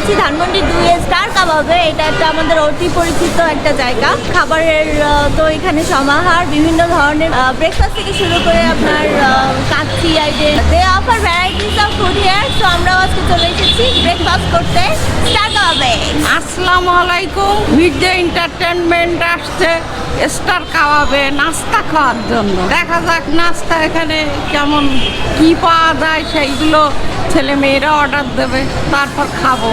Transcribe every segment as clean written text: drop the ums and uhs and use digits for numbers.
এসেছি ধানমন্ডি 2 স্টার কাবাবে। এটা একটা আমাদের অতি পরিচিত একটা জায়গা খাবারের। তো এখানে সমাহার বিভিন্ন ধরনের ব্রেকফাস্ট থেকে শুরু করে আপনার কাচ্চি item, they offer varieties of food here. তো আমরাও আজকে চলে এসেছি ব্রেকফাস্ট করতে স্টার কাবাবে। আসসালামু আলাইকুম। মির্জা এন্টারটেনমেন্ট আসছে স্টার কাবাবে নাস্তা খাওয়ার জন্য। দেখা যাক নাস্তা এখানে কেমন কি পাওয়া যায়, সেইগুলো ছেলে মেয়েরা অর্ডার দেবে, তারপর খাবো।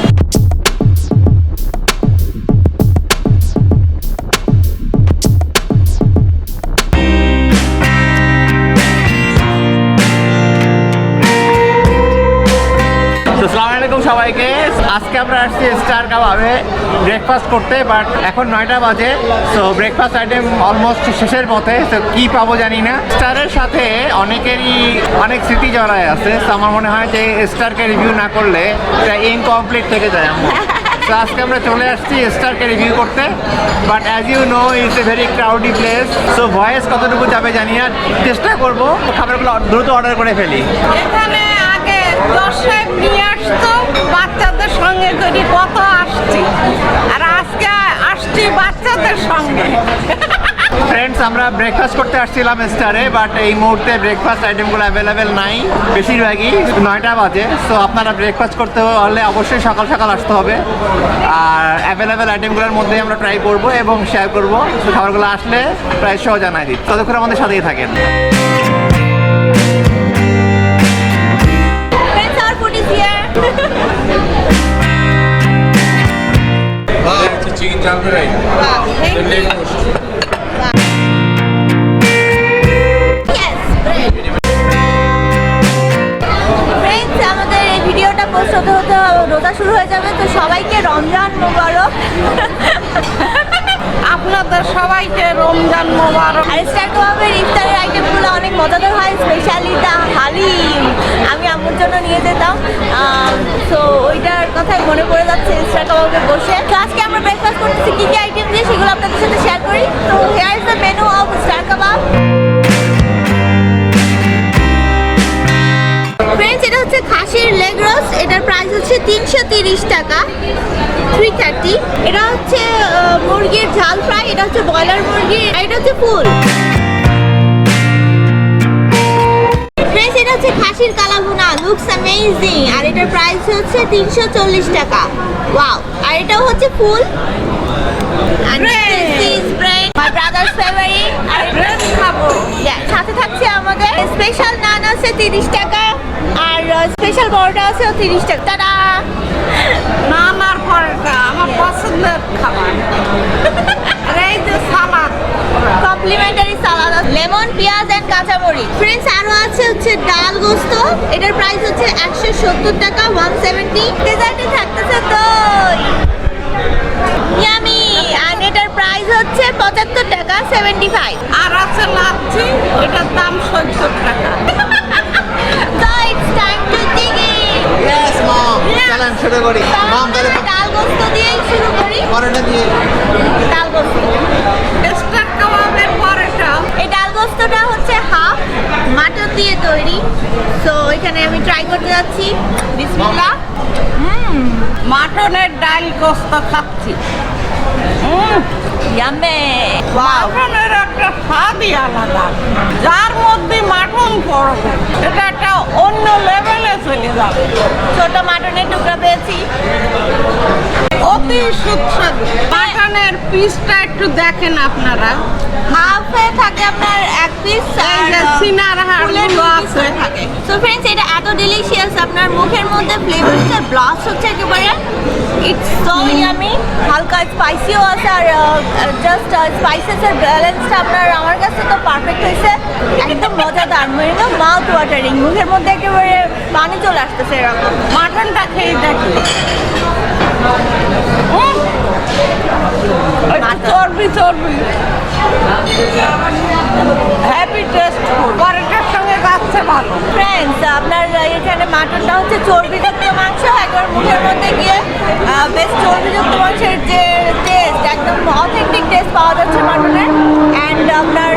আসসালামু আলাইকুম সবাইকে। আজকে আমরা আসছি স্টার কাবাবে ব্রেকফাস্ট করতে, বাট এখন 9টা বাজে। সো ব্রেকফাস্ট আইটেম অলমোস্ট শেষের পথে। তো কী পাবো জানি না। স্টারের সাথে অনেকেরই অনেক স্মৃতি জড়ায় আছে। তো আমার মনে হয় যে স্টারকে রিভিউ না করলে এটা ইনকমপ্লিট থেকে যায় আমার। তো আজকে আমরা চলে আসছি স্টারকে রিভিউ করতে, but as you know it's a very crowdy place. So voice কতটুকু যাবে জানি না, চেষ্টা করবো খাবারগুলো দ্রুত অর্ডার করে ফেলি। এখানে আগে দর্শক নিয়ে আসতো, বাচ্চাদের সঙ্গে করি কত আসছি, আর আজকে আসছি বাচ্চাদের সঙ্গে। ফ্রেন্ডস, আমরা ব্রেকফাস্ট করতে আসছিলাম স্টারে, বাট এই মুহূর্তে ব্রেকফাস্ট আইটেমগুলো অ্যাভেলেবেল নাই, বেশিরভাগই 9টা বাজে। সো আপনারা ব্রেকফাস্ট করতে হলে অবশ্যই সকাল সকাল আসতে হবে। আর অ্যাভেলেবেল আইটেমগুলোর মধ্যে আমরা ট্রাই করব এবং শেয়ার করব। সো খাবারগুলো আসলে প্রায় সহ জানাই দিই। ততক্ষণ আমাদের সাথেই থাকেন। Chicken jal fry. The leg roast. আমাদের এই ভিডিওটা পোস্ট হতে হতে রোজা শুরু হয়ে যাবে। তো সবাইকে রমজান মোবারক। আপনাদের সবাইকে রমজান মোবারক। আর স্টার কাবাবের ইফতারের আইটেমগুলো অনেক মজাদার হয়, স্পেশালি দা হালিম। আমি আম্মুর জন্য নিয়ে যেতাম। তো ওইটার কথাই মনে পড়ে যাচ্ছে স্টার কাবাবে বসে। তো আজকে আমরা ব্রেকফাস্ট করতেছি কী কী আইটেম দিয়ে, সেগুলো আপনাদের সাথে শেয়ার করি। তো hair is the menu of star kebab. Friends, এটা হচ্ছে খাসির লেগ রোস্ট। এটার প্রাইস হচ্ছে 330 টাকা, 330। এটা হচ্ছে মুরগির ঝাল ফ্রাই। এটা হচ্ছে ব্রয়লার মুরগি। এটা হচ্ছে ফুল। ফ্রেন্ডস, এটা হচ্ছে খাসির কালাভুনা, লুকস অ্যামেজিং। আর এটার প্রাইস হচ্ছে 340 টাকা। ওয়াও। আর এটাও হচ্ছে ফুল। আর this is brain, my brother's favourite. আর ব্রেড খাবো। সাথে থাকছে আমাদের স্পেশাল নান আছে 30 টাকা, আর স্পেশাল বড়টা আছে 30 টাকা। টাটা। নান আর পরোটা আমার পছন্দের খাবার। আর এই যে সালাদ, কমপ্লিমেন্টারি সালাদ, লেমন, পেঁয়াজ এন্ড কাঁচামরিচ। ফ্রেন্ডস, আরো আছে হচ্ছে ডাল গোস্ত। এটার প্রাইস হচ্ছে 170 টাকা, 170। ডেজার্টে থাকতেছে দই, ইয়ামি। আর এটার প্রাইস হচ্ছে 75 টাকা, 75। আর আছে লাচ্ছি, এটার দাম 70 টাকা। So it's time to dig in. Yes, mom. চলেন শুরু করি। মম, তাহলে ডাল গোস্ত দিয়েই শুরু করি। পরোটা দিয়ে। ডাল গোস্ত। স্টার কাবাবের পরোটা। এই ডাল গোস্তটা হচ্ছে হাফ মাটন দিয়ে তৈরি। তো এখানে আমি ট্রাই করতে যাচ্ছি। বিসমিল্লাহ। মাটনের ডাল গোস্ত খাচ্ছি। ইয়াম্মে। মাটনের একটা স্বাদই আলাদা। যার মধ্যে মাটন পড়বে এটা একটা অন্য লেভেলে চলে যাবে। ছোট মাটনের টুকরা পেয়েছি, অতি সুস্বাদু। মাটনের পিসটা একটু দেখেন আপনারা, হাফে থাকে আপনার এক পিস। এই যে সিনার হাড়গুলো আছে। সো ফ্রেন্ডস, এটা এত ডিলিশিয়াস, আপনার মুখের মধ্যে ফ্লেভারটা ব্লাস্ট হচ্ছে একেবারে। It's so yummy. হালকা স্পাইসিও আছে, আর জাস্ট স্পাইসেসের ব্যালেন্সটা আপনার আমার কাছে তো পারফেক্ট হয়েছে। একদম মজাদার, একদম মাউথ ওয়াটারিং। মুখের মধ্যে একেবারে পানি চলে আসতেছে এরকম। মাটনটা খেয়ে দেখি। চর্বি চর্বি, হ্যাপি টেস্ট। পরোটার সঙ্গে যাচ্ছে ভালো। ফ্রেন্ডস, আপনার এখানে মাটনটা হচ্ছে চর্বিযুক্ত মাংস। একবার মুখের মধ্যে গিয়ে বেশ চর্বিযুক্ত মাংসের যে টেস্ট, একদম অথেন্টিক টেস্ট পাওয়া যাচ্ছে মাটনের। অ্যান্ড আপনার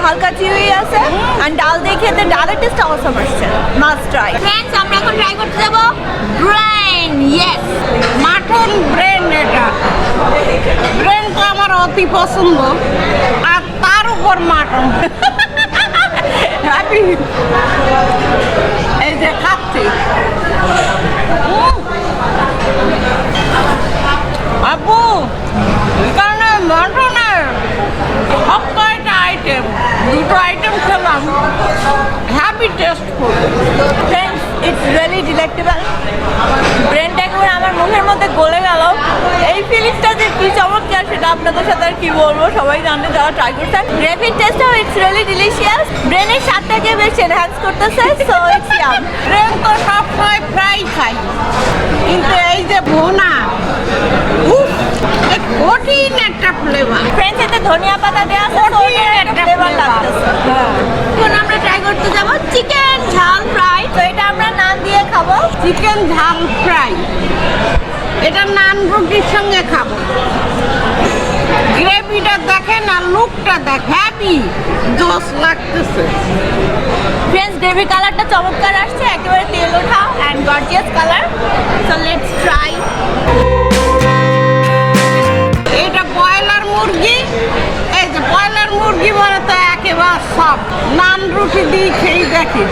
হালকা চিউই আছে। অ্যান্ড ডাল দিয়ে খেতে ডালের টেস্ট অসম আসছে। Must try. ফ্রেন্ডস, আমরা এখন ট্রাই করতে যাবো ব্রেন। ইয়েস, বিরিয়ানি পছন্দ আর তার উপর মাটন। হ্যাপি এই যে খাচ্ছি। আপু এখানে মাটনের সব কয়টা আইটেম, দুটো আইটেম খেলাম, happy tasteful. Friends, it's really delectable. ব্রেনটা একেবারে আমার মুখের মধ্যে গলে গেল। এই ফিলিংসটা যে কি চমৎকার সেটা আপনাদের সাথে আর কি বলবো, সবাই জানতে যারা ট্রাই করছেন। গ্রেভির টেস্টটাও ইটস রিয়েলি ডিলিশিয়াস। ব্রেনের স্বাদটাকে বেশ এনহ্যান্স করতেছে, সো ইটস ইয়াম। ব্রেন তো সবসময় ফ্রাই খাই, কিন্তু এই যে ভোনা, উফ, এ কঠিন একটা ফ্লেভার। ফ্রেন্ডস, এতে ধনিয়া পাতা দেওয়া আছে, তো কঠিন ওটার একটা ফ্লেভার flavor। লাগতেছে। হ্যাঁ। এখন আমরা ট্রাই করতে যাব চিকেন ঝাল ফ্রাই। তো এটা আমরা নান দিয়ে খাবো। চিকেন ঝাল ফ্রাই, এটা নান রুটির সঙ্গে খাবো। গ্রেভিটা দেখেন আর লুকটা দেখ, হ্যাপি জোস লাগতেছে। ফ্রেন্ডস, গ্রেভি কালারটা চমৎকার আসছে, একেবারে তেল ওঠা and gorgeous colour. So let's try. এটা ব্রয়লার মুরগি, এই যে ব্রয়লার মুরগি মানে তো একেবারে সব। নান রুটি দিয়ে খেয়ে দেখি।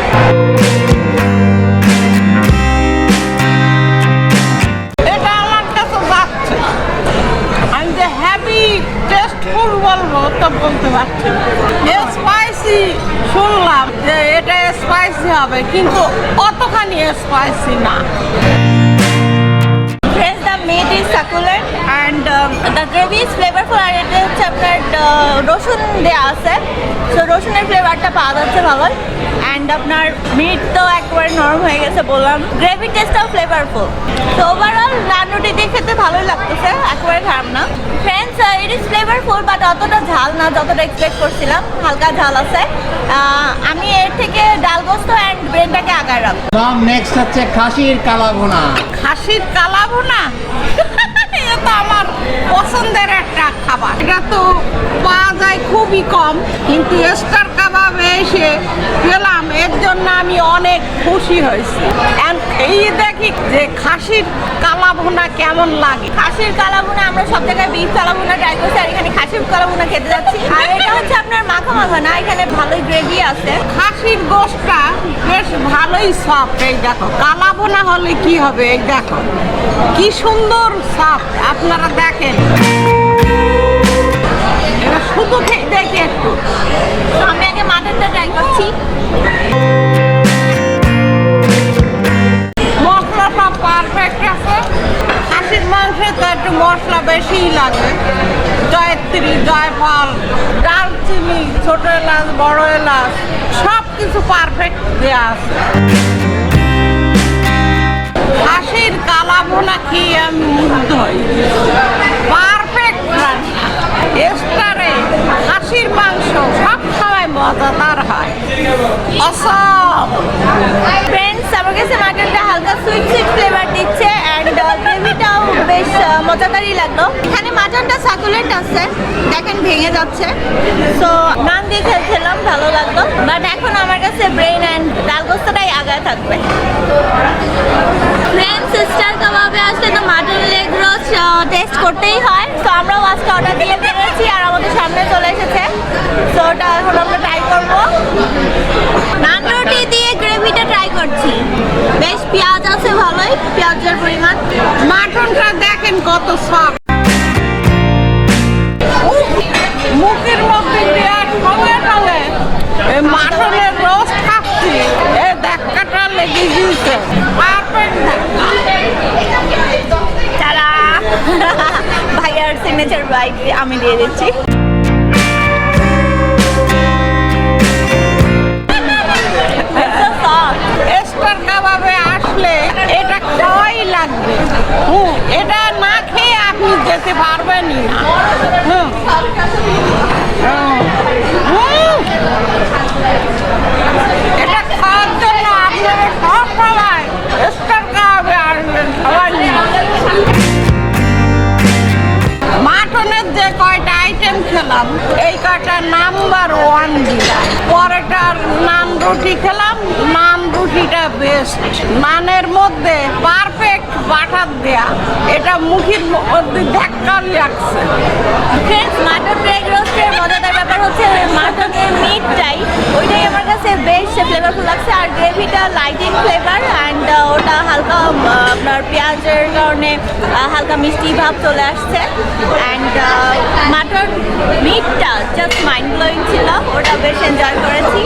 এটা আমার কাছে যাচ্ছে। আমি যে হ্যাপি টেস্টফুল বলবো তো বলতে পারছি না। স্পাইসি শুনলাম যে এটা স্পাইসি হবে, কিন্তু অতখানি স্পাইসি না। Friends, the meat is succulent and the gravy is flavorful. আর এটা হচ্ছে আপনার রসুন দেওয়া আছে, সো রসুনের ফ্লেভারটা পাওয়া যাচ্ছে ভালোই। অ্যান্ড আপনার মিট তো একেবারে নরম হয়ে গেছে বললাম। গ্রেভি টেস্টটাও ফ্লেভারফুল। তো ওভারঅল নান রুটি দিয়ে খেতে ভালোই লাগতেছে, একেবারে খারাপ না। Friends, it is flavourful but অতটা ঝাল না যতটা এক্সপেক্ট করছিলাম। হালকা ঝাল আছে। আমি এর থেকে ডাল গোস্ত অ্যান্ড ব্রেনটাকে আগায় রাখবো। নেক্সট হচ্ছে খাসির কালাভুনা। খাসির কালাভুনা এটা তো আমার পছন্দের একটা খাবার। এটা তো পাওয়া যায় খুবই কম, কিন্তু স্টার কাবাবে এসে পেলাম, এর জন্য আমি অনেক খুশি হয়েছি। এই দেখি যে খাসির কালাভুনা কেমন লাগে। খাসির কালাভুনা আমরা সব জায়গায় বিফ কালাভুনা ট্রাই করছি, আর এখানে খাসির কালাভুনা খেতে যাচ্ছি। আর এটা হচ্ছে আপনার মাখা মাখা না, এখানে ভালোই গ্রেভি আছে। খাসির গোশটা বেশ ভালোই সফট। এই দেখো, কালাভুনা হলে কি হবে, এই দেখো কি সুন্দর সফট। আপনারা দেখেন, এটা শুধু খেয়ে দেখি একটু। তো আমি আগে মাটনটা ট্রাই করছি। মশলাটা পারফেক্ট আছে। খাসির মাংসে তো একটু মশলা বেশিই লাগে। জয়ত্রী, জয়ফল, দারচিনি, ছোট এলাচ, বড় এলাচ সব কিছু পারফেক্ট দেওয়া আছে। খাসির কালাভুনা খেয়ে আমি মুগ্ধ হই। পারফেক্ট রান্না। স্টারে খাসির মাংস সব সময় মজাদার হয়। অসম। ফ্রেন্ডস, আমার কাছে মাটনটা হালকা সুইট সুইট ফ্লেভার দিচ্ছে অ্যান্ড গ্রেভিটাও বেশ মজাদারই লাগলো। এখানে মাটনটা সাকুলেন্ট আছে, দেখেন ভেঙে যাচ্ছে। সো নান দিয়ে খেয়েছিলাম, ভালো লাগলো। বাট এখন আমার কাছে ব্রেন অ্যান্ড ডাল গোস্তটাই আগায় থাকবে। ফ্রেন্ডস, স্টার কাবাবে আসলে তো মাটন লেগ রোস্ট টেস্ট করতেই হয়। তো আমরাও আজকে অর্ডার দিয়ে ফেলেছি আর আমাদের সামনে চলে এসেছে। তো ওটা এখন আমরা ট্রাই করবো। নান রুটি দিয়ে গ্রেভিটা ট্রাই করছি। বেশ পেঁয়াজ আছে ভালোই, পেঁয়াজের পরিমাণ। মাটনটা দেখেন কত সফট। মুখের মধ্যে দেওয়ার সঙ্গে সঙ্গে এই মাটনের রোস্ট খাচ্ছি, এই ধাক্কাটা লেগে গিয়েছে। পারফেক্ট ধাক্কা। তারা ভাইয়ার সিগনেচার বাইট আমি দিয়ে দিচ্ছি। স্টার কাবাবে আসলে এটা খাওয়াই লাগবে। এটা না খেয়ে আপনি যেতে পারবেনই না। এটা খাওয়ার জন্য আপনারা সব সময় স্টার কাবাবে আসবেন সবাই। মাটনের যে কয়টা আইটেম খেলাম, এই কটা নাম্বার 1 দিলাম। পরেটার নান রুটি খেলাম, নান রুটিটা বেস্ট, নানের মধ্যে পারফেক্ট বাটার দেয়া, এটা মুখের মধ্যে ধাক্কা লাগছে। ফ্রেন্ডস, মাটন ব্রেক রোস্টের মজাদার ব্যাপার হচ্ছে মাটনের মিটটাই, ওইটাই আমার কাছে বেশ ফ্লেভারফুল লাগছে। আর গ্রেভিটা লাইটিং ফ্লেভার অ্যান্ড ওটা হালকা আপনার পেঁয়াজের কারণে হালকা মিষ্টি ভাব চলে আসছে। অ্যান্ড মাটন মিটটা জাস্ট মাইন্ড ব্লোয়িং ছিল, ওটা বেশ এনজয় করেছি।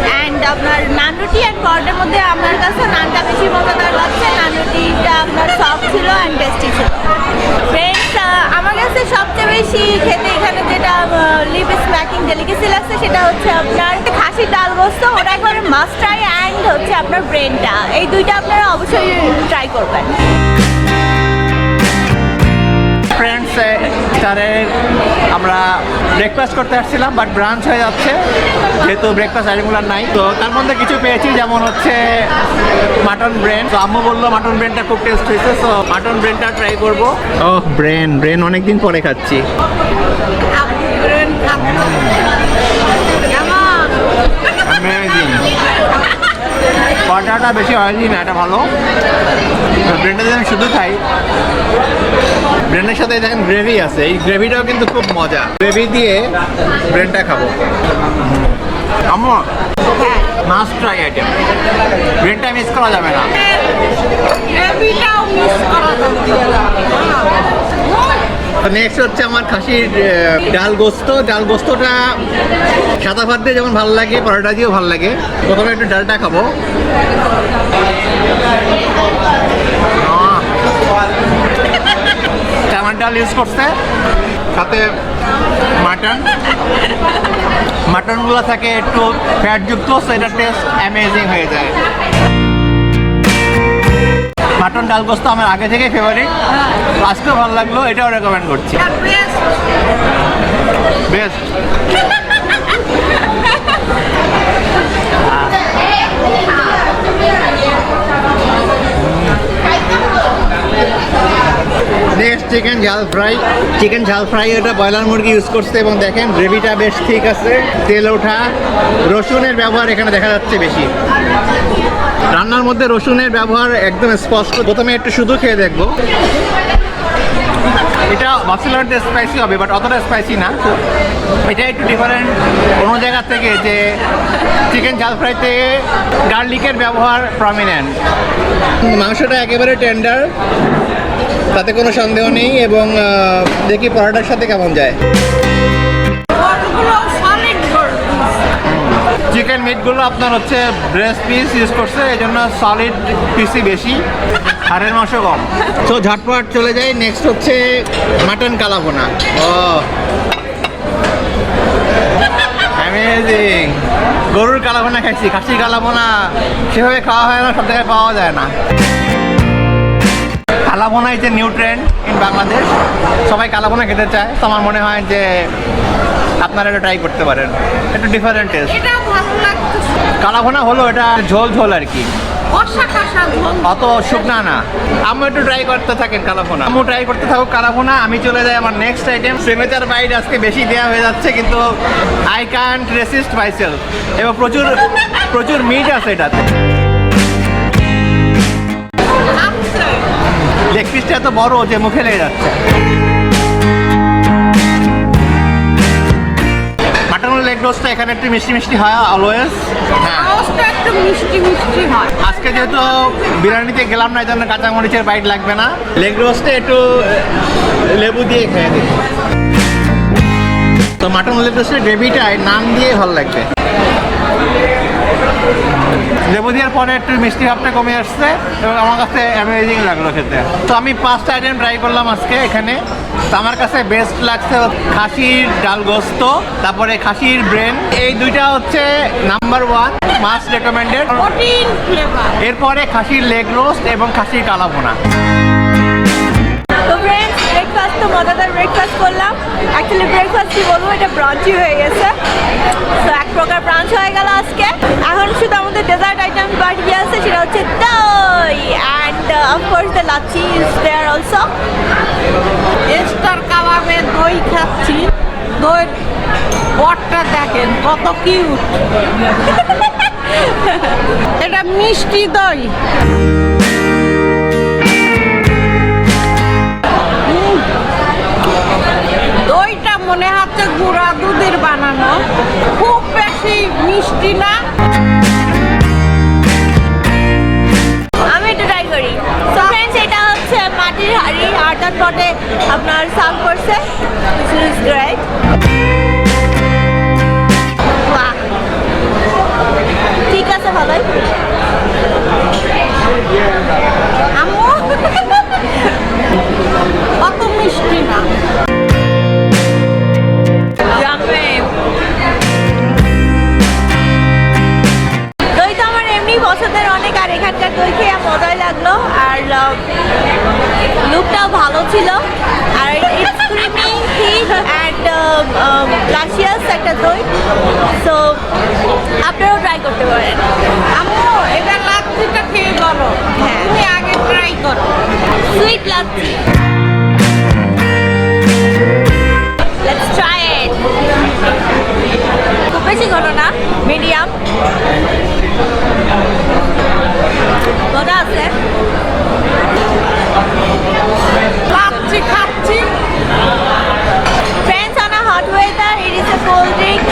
অ্যান্ড আপনার নান রুটি অ্যান্ড পরোটার মধ্যে আমার কাছে নানটা বেশি মজাদার লাগছে। নান রুটিটা আপনার সফট ছিল অ্যান্ড টেস্টি ছিল। ফ্রেন্ডস, আমার কাছে সবচেয়ে বেশি খেতে এখানে যেটা লিপ স্ম্যাকিং ডেলিকেসি লাগছে সেটা হচ্ছে আপনার খাসির ডাল গোস্ত, ওটা একবারে মাস্ট ট্রাই। অ্যান্ড হচ্ছে আপনার ব্রেনটা, এই দুইটা আপনারা অবশ্যই ট্রাই করবেন। ফ্রেন্ডস, আমরা ব্রেকফাস্ট করতে আসছিলাম, বাট ব্রাঞ্চ হয়ে যাচ্ছে যেহেতু ব্রেকফাস্ট আইটেমগুলো নাই। তো তার মধ্যে কিছু পেয়েছি, যেমন হচ্ছে মাটন ব্রেন। তো আম্মু বললো মাটন ব্রেনটা খুব টেস্ট হয়েছে, সো মাটন ব্রেনটা ট্রাই করবো। ওহ, ব্রেন অনেকদিন পরে খাচ্ছি। পরোটাটা বেশি অয়েলি না, এটা ভালো। ব্রেনটা যদি আমি শুধু খাই, ব্রেনের সাথে দেখেন গ্রেভি আছে, এই গ্রেভিটাও কিন্তু খুব মজা। গ্রেভি দিয়ে ব্রেনটা খাবো। আমার মাস্ট ট্রাই আইটেম, ব্রেনটা মিস করা যাবে না। গ্রেভিটাও মিস করা যাবে না। নেক্সট হচ্ছে আমার খাসির ডাল গোস্ত। ডাল গোস্তটা সাদা ভাত দিয়ে যেমন ভালো লাগে, পরোটা দিয়েও ভালো লাগে। প্রথমে একটু ডালটা খাবো। চানার ডাল ইউজ করছে, সাথে মাটনগুলো থাকে একটু ফ্যাটযুক্ত, সো এটার টেস্ট অ্যামেজিং হয়ে যায়। মাটন ডাল গোস্ত আমার আগে থেকে ফেভারিট, আজকেও ভালো লাগলো, এটাও রেকমেন্ড করছি। বেস্ট। নেক্সট চিকেন ঝাল ফ্রাই। এটা ব্রয়লার মুরগি ইউজ করছে এবং দেখেন গ্রেভিটা বেশ ঠিক আছে, তেল ওঠা। রসুনের ব্যবহার এখানে দেখা যাচ্ছে বেশি, রান্নার মধ্যে রসুনের ব্যবহার একদম স্পষ্ট। প্রথমে একটু শুধু খেয়ে দেখবো। এটা ভাবছিলাম একটু স্পাইসি হবে, বাট অতটা স্পাইসি না। এটা একটু ডিফারেন্ট অন্য জায়গা থেকে, যে চিকেন ঝাল ফ্রাইতে গার্লিকের ব্যবহার প্রমিনেন্ট। মাংসটা একেবারে টেন্ডার, তাতে কোনো সন্দেহ নেই। এবং দেখি পরোটার সাথে কেমন যায়। চিকেন মিটগুলো আপনার হচ্ছে ব্রেস্ট পিস ইউজ করছে, এই জন্য সলিড পিসই বেশি, হাড়ের মাংস কম। তো ঝটপট চলে যাই। নেক্সট হচ্ছে মাটন কালাভুনা। ও অ্যামেজিং! গরুর কালাভুনা খাইছি, খাসির কালাভুনা সেভাবে খাওয়া হয় না, সব জায়গায় পাওয়া যায় না। Kala bhuna is a new trend in Bangladesh, সবাই কালাভুনা খেতে চায়। তো আমার মনে হয় যে আপনারা এটা ট্রাই করতে পারেন, একটু ডিফারেন্ট টেস্ট। কালাভুনা হলো এটা ঝোল আর কি, অত শুকনা না। আম্মু একটু ট্রাই করতে থাকেন কালাভুনা, আম্মু ট্রাই করতে থাকুক কালাভুনা। আমি চলে যাই আমার নেক্সট আইটেম। সিগনেচার বাইট আজকে বেশি দেওয়া হয়ে যাচ্ছে, কিন্তু আই ক্যান্ট রেসিস্ট মাইসেলফ। এবং প্রচুর মিট আছে এটাতে। লেগ পিসটা এত বড় যে মুখে লেগে যাচ্ছে। মাটনের লেগ রোস্টটা এখানে একটু মিষ্টি হয় অলওয়েজ। হ্যাঁ, একটু মিষ্টি হয়। আজকে যেহেতু বিরিয়ানিতে গেলাম না, এই জন্য কাঁচামরিচের বাইট লাগবে না। লেগ রোস্টে একটু লেবু দিয়ে খেয়ে দিই। তো মাটন লেগ রোস্টের গ্রেভিটায় নান দিয়ে ভালো লাগবে। লেবু দেওয়ার পরে একটু মিষ্টি ভাবটা কমে আসছে এবং আমার কাছে অ্যামেজিং লাগলো খেতে। তো আমি 5টা আইটেম ট্রাই করলাম আজকে এখানে। তো আমার কাছে বেস্ট লাগছে খাসির ডাল গোস্ত, তারপরে খাসির ব্রেন, এই দুইটা হচ্ছে নাম্বার 1 মাস্ট রেকমেন্ডেড। এরপরে খাসির লেগ রোস্ট এবং খাসির কালাভুনা। তো ফ্রেন্ডস, ব্রেকফাস্ট তো মজাদার ব্রেকফাস্ট করলাম। অ্যাকচুয়ালি ব্রেকফাস্ট কি বলবো, এটা ব্রাঞ্চই হয়ে গেছে। তো এক প্রকার ব্রাঞ্চ হয়ে গেল আজকে। এখন শুধু আমাদের ডেজার্ট আইটেম বাকি আছে, সেটা হচ্ছে দই and of course the lassi is there also. Star কাবাবে দই খাচ্ছি, দই পটটা দেখেন কত কিউট। এটা মিষ্টি দই। দইটা মনে হচ্ছে গুঁড়া দুধের বানানো, খুব বেশি মিষ্টি না। আমি একটু ট্রাই করি। তো ফ্রেন্ডস, এটা হচ্ছে মাটির হাঁড়ি আটার পটে আপনার সার্ভ করছে, which is great. বাহ, ঠিক আছে, ভালোই। আম্মু অত মিষ্টি না। দই তো আমার এমনি পছন্দের অনেক, আর এখানকার দই খেয়ে মজাই লাগলো, আর লুকটাও ভালো ছিল, আর ইটস ক্রিমি থিক অ্যান্ড লাসিয়াস একটা দই। সো আপনারাও ট্রাই করতে পারেন। আম্মু এটা লাচ্ছিটা খেয়ে বলো। হ্যাঁ। তুমি আগে ট্রাই করো। Sweet lassi. Let's try it. খুব বেশি ঘন না, মিডিয়াম। মজা আছে। লাচ্ছি খাচ্ছি। Friends, on a hot weather, it is a cold drink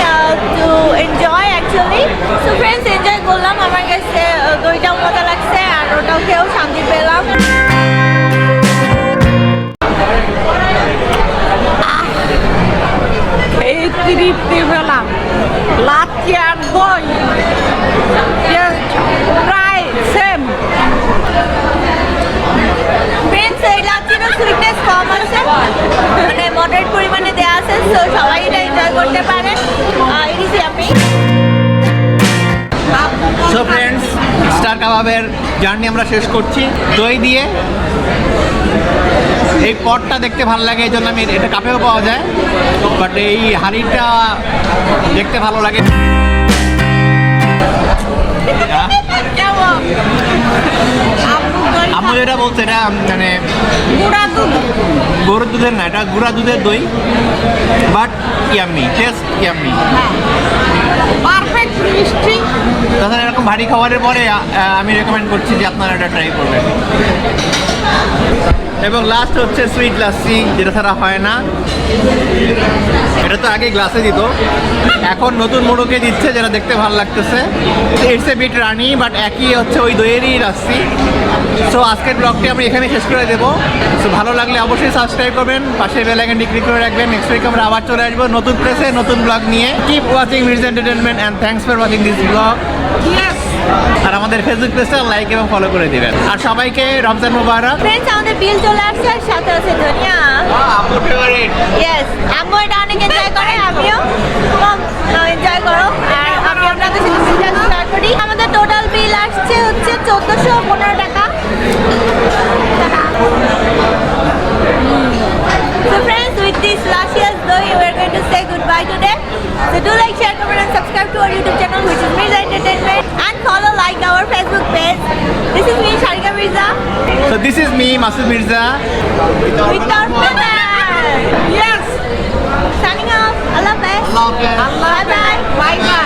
to enjoy actually. So friends, enjoy করলাম, আমার কাছে দইটাও মজা লাগছে আর ওটাও খেয়েও শান্তি পেলাম। এই তৃপ্তি পেলাম। লাচ্ছি আর দই প্রায় সেম। Friends, এই লাচ্ছিরও সুইটনেস কম আছে, মানে মডারেট পরিমাণে দেওয়া আছে, so সবাই এটা এনজয় করতে পারেন। It is yummy. So friends, star কাবাবের জার্নি আমরা শেষ করছি দই দিয়ে। এই পটটা দেখতে ভালো লাগে, এই জন্য আমি এটা কাপেও পাওয়া যায়, বাট এই হাঁড়িটা দেখতে ভালো লাগে। কেমন? আম্মু যেটা বলছে এটা মানে গুঁড়া দুধ। গরুর দুধের না, এটা গুঁড়া দুধের দই, but yummy, test yummy. Perfect মিষ্টি। তাছাড়া এরকম ভারী খাবারের পরে আমি রেকমেন্ড করছি যে আপনারা এটা ট্রাই করবেন। এবং লাস্ট হচ্ছে সুইট লাচ্ছি, যেটা ছাড়া হয় না। এটা তো আগে গ্লাসে দিত, এখন নতুন মোড়কে দিচ্ছে, যেটা দেখতে ভালো লাগতেছে। It's a bit runny, but একই হচ্ছে ওই দইয়েরই লাচ্ছি। সো আজকের ব্লগটি আমরা এখানে শেষ করে দেবো। সো ভালো লাগলে অবশ্যই সাবস্ক্রাইব করবেন, পাশে বেল আইকনটি ক্লিক করে রাখবেন। নেক্সট উইক আমরা আবার চলে আসবো নতুন প্লেসে নতুন ব্লগ নিয়ে। Keep watching Mirza entertainment and thanks for watching this blog. Yes. আর আমাদের ফেসবুক পেজটা লাইক এবং ফলো করে দিবেন। আর সবাইকে রমজান মুবারক। Friends, আমাদের বিল চলে আসছে, আর সাথে আছে ধনিয়া। Yes, আম্মু এটা অনেক এনজয় করে, আমিও এনজয় করো। আর আমি আপনাদের সাথে শেয়ার করি। আমাদের টোটাল বিল আসছে হচ্ছে 1415 টাকা। So friends, with this luscious doi, we are going to say goodbye today. So do like, share, comment and subscribe to our YouTube channel, which is Mirza Entertainment, and follow like our Facebook page. This is me, Sharika Mirza, So this is me, Masud Mirza. with our brother. Yes. Signing off. Allah Hafiz. Allah Hafiz. Bye bye. Bye bye.